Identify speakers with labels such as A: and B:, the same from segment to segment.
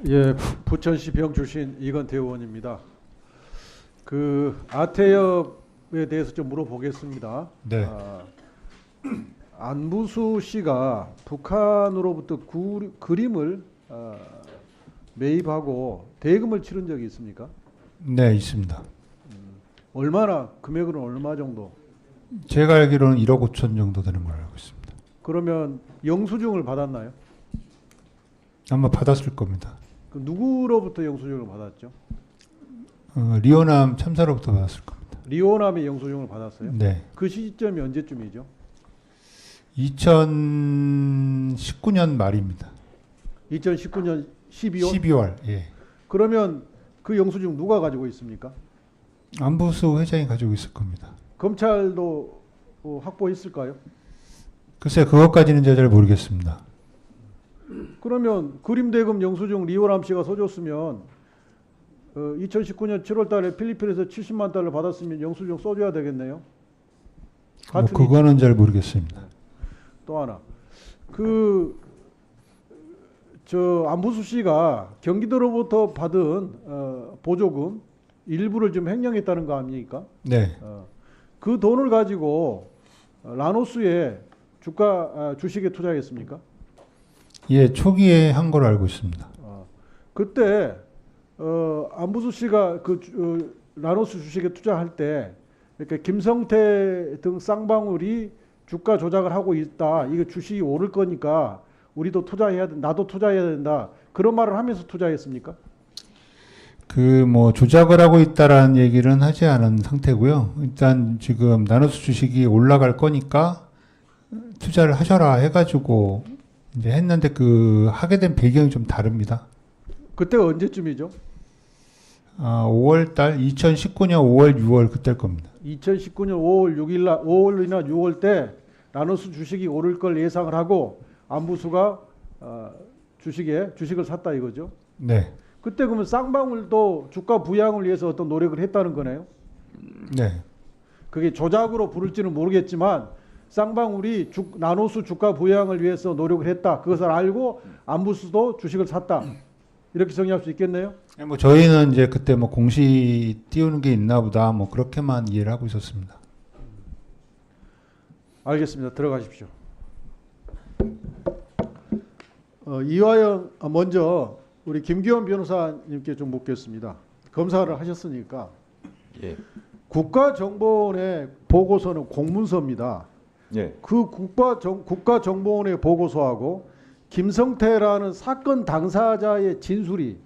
A: 예, 부천시 병 출신 이건태 의원입니다. 그 아태엽에 대해서 좀 물어보겠습니다.
B: 네.
A: 안부수 씨가 북한으로부터 그림을 매입하고 대금을 치른 적이 있습니까?
B: 네, 있습니다.
A: 얼마나 금액은 얼마 정도?
B: 제가 알기로는 1억 5천 정도 되는 걸로 알고 있습니다.
A: 그러면 영수증을 받았나요?
B: 아마 받았을 겁니다.
A: 그 누구로부터 영수증을 받았죠?
B: 리오남 참사로부터 받았을 겁니다.
A: 리오남의 영수증을 받았어요?
B: 네.
A: 그 시점이 언제쯤이죠?
B: 2019년 말입니다.
A: 2019년 12월?
B: 12월. 예.
A: 그러면 그 영수증 누가 가지고 있습니까?
B: 안부수 회장이 가지고 있을 겁니다.
A: 검찰도 확보했을까요? 글쎄
B: 그것까지는 제가 잘 모르겠습니다.
A: 그러면 그림대금 영수증 리오남 씨가 써줬으면 2019년 7월 달에 필리핀에서 70만 달러 받았으면 영수증 써줘야 되겠네요.
B: 그거는 잘 모르겠습니다.
A: 또 하나 안부수 씨가 경기도로부터 받은 보조금 일부를 좀 횡령했다는 거 아닙니까?
B: 네.
A: 그 돈을 가지고 라노스의 주식에 투자했습니까?
B: 예, 초기에 한 걸로 알고 있습니다.
A: 그때 안부수 씨가 라노스 주식에 투자할 때 이렇게 김성태 등 쌍방울이 주가 조작을 하고 있다. 이거 주식이 오를 거니까 우리도 투자해야 된다. 나도 투자해야 된다. 그런 말을 하면서 투자했습니까?
B: 조작을 하고 있다라는 얘기는 하지 않은 상태고요. 일단 지금 나노스 주식이 올라갈 거니까 투자를 하셔라 해가지고 이제 했는데 하게 된 배경이 좀 다릅니다.
A: 그때가 언제쯤이죠?
B: 2019년 5월, 6월 그때일 겁니다.
A: 2019년 5월 6일날 5월이나 6월 때 라노스 주식이 오를 걸 예상을 하고 안부수가 주식을 샀다 이거죠.
B: 네.
A: 그때 그러면 쌍방울도 주가 부양을 위해서 어떤 노력을 했다는 거네요.
B: 네.
A: 그게 조작으로 부를지는 모르겠지만 쌍방울이 나노스 주가 부양을 위해서 노력을 했다. 그것을 알고 안부수도 주식을 샀다. 이렇게 정리할 수 있겠네요.
B: 저희는 이제 그때 공시 띄우는 게 있나 보다 그렇게만 이해를 하고 있었습니다.
A: 알겠습니다. 들어가십시오. 이화영 먼저 우리 김기현 변호사님께 좀 묻겠습니다. 검사를 하셨으니까
C: 예.
A: 국가정보원의 보고서는 공문서입니다.
C: 예.
A: 그 국가정보원의 보고서하고 김성태라는 사건 당사자의 진술이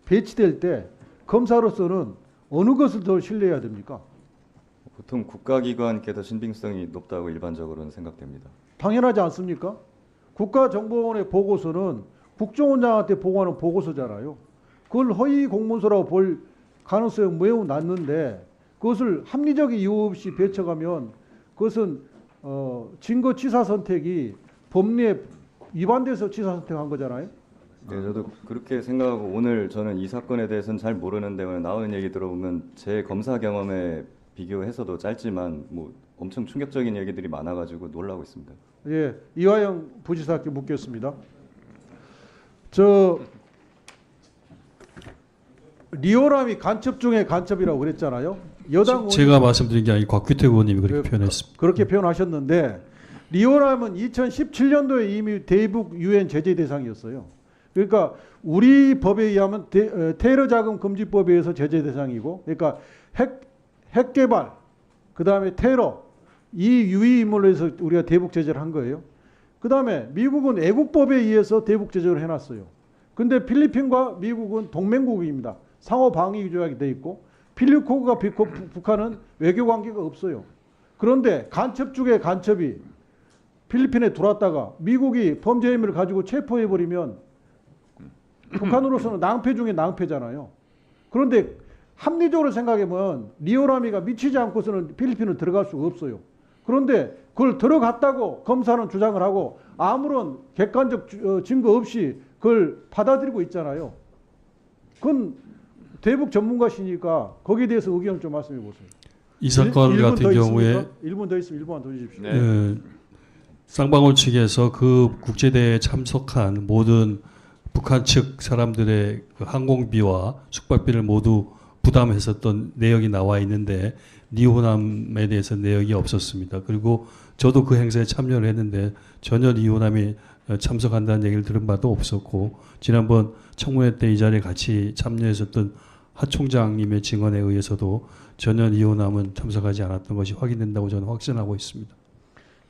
A: 배치될 때 검사로서는 어느 것을 더 신뢰해야 됩니까?
C: 보통 국가기관께 더 신빙성이 높다고 일반적으로는 생각됩니다.
A: 당연하지 않습니까? 국가정보원의 보고서는 국정원장한테 보고하는 보고서잖아요. 그걸 허위 공문서라고 볼 가능성이 매우 낮는데 그것을 합리적 이유 없이 배쳐가면 그것은 증거치사 선택이 법리에 위반돼서 치사 선택한 거잖아요.
C: 네, 저도 그렇게 생각하고 오늘 저는 이 사건에 대해서는 잘 모르는데 오늘 나오는 얘기 들어보면 제 검사 경험에 비교해서도 짧지만 엄청 충격적인 얘기들이 많아가지고 놀라고 있습니다.
A: 예, 이화영 부지사께 묻겠습니다. 리오남이 간첩 중에 간첩이라고 그랬잖아요. 여당
D: 제가 말씀드린 게 아니고 곽규태 의원님이 그렇게 표현했습니다.
A: 그렇게 표현하셨는데 리오남은 2017년도에 이미 대북 유엔 제재 대상이었어요. 그러니까 우리 법에 의하면 테러 자금 금지법에 의해서 제재 대상이고, 그러니까 핵 개발, 그 다음에 테러 이 유의 인물로 해서 우리가 대북 제재를 한 거예요. 그 다음에 미국은 애국법에 의해서 대북 제재를 해놨어요. 근데 필리핀과 미국은 동맹국입니다. 상호 방위 조약이 돼 있고 필리핀과 북한은 외교 관계가 없어요. 그런데 간첩 중에 간첩이 필리핀에 들어왔다가 미국이 범죄 혐의를 가지고 체포해버리면 북한으로서는 낭패 중에 낭패잖아요. 그런데 합리적으로 생각하면 리오라미가 미치지 않고서는 필리핀을 들어갈 수가 없어요. 그런데 그걸 들어갔다고 검사는 주장을 하고 아무런 객관적 증거 없이 그걸 받아들이고 있잖아요. 그건 대북 전문가시니까 거기에 대해서 의견을 좀 말씀해 보세요.
D: 이 사건 같은 경우에
A: 1분 더 있으면 1분만 더 주십시오.
D: 쌍방울 측에서 그 국제대회에 참석한 모든 북한 측 사람들의 그 항공비와 숙박비를 모두 부담했었던 내역이 나와 있는데 리호남에 대해서 내역이 없었습니다. 그리고 저도 그 행사에 참여를 했는데 전혀 리호남이 참석한다는 얘기를 들은 바도 없었고 지난번 청문회 때 이 자리에 같이 참여했었던 하 총장님의 증언에 의해서도 전혀 리호남은 참석하지 않았던 것이 확인된다고 저는 확신하고 있습니다.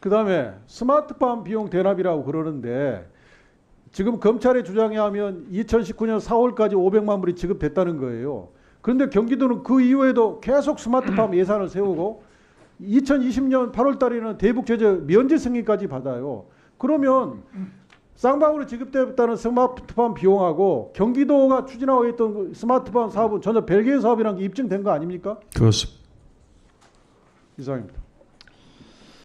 A: 그다음에 스마트팜 비용 대납이라고 그러는데 지금 검찰의 주장에 하면 2019년 4월까지 500만 불이 지급됐다는 거예요. 그런데 경기도는 그 이후에도 계속 스마트팜 예산을 세우고 2020년 8월 달에는 대북 제재 면제 승인까지 받아요. 그러면 쌍방으로 지급됐다는 스마트팜 비용하고 경기도가 추진하고 있던 그 스마트팜 사업은 전혀 별개의 사업이라는 게 입증된 거 아닙니까?
D: 그렇습니다.
A: 이상입니다.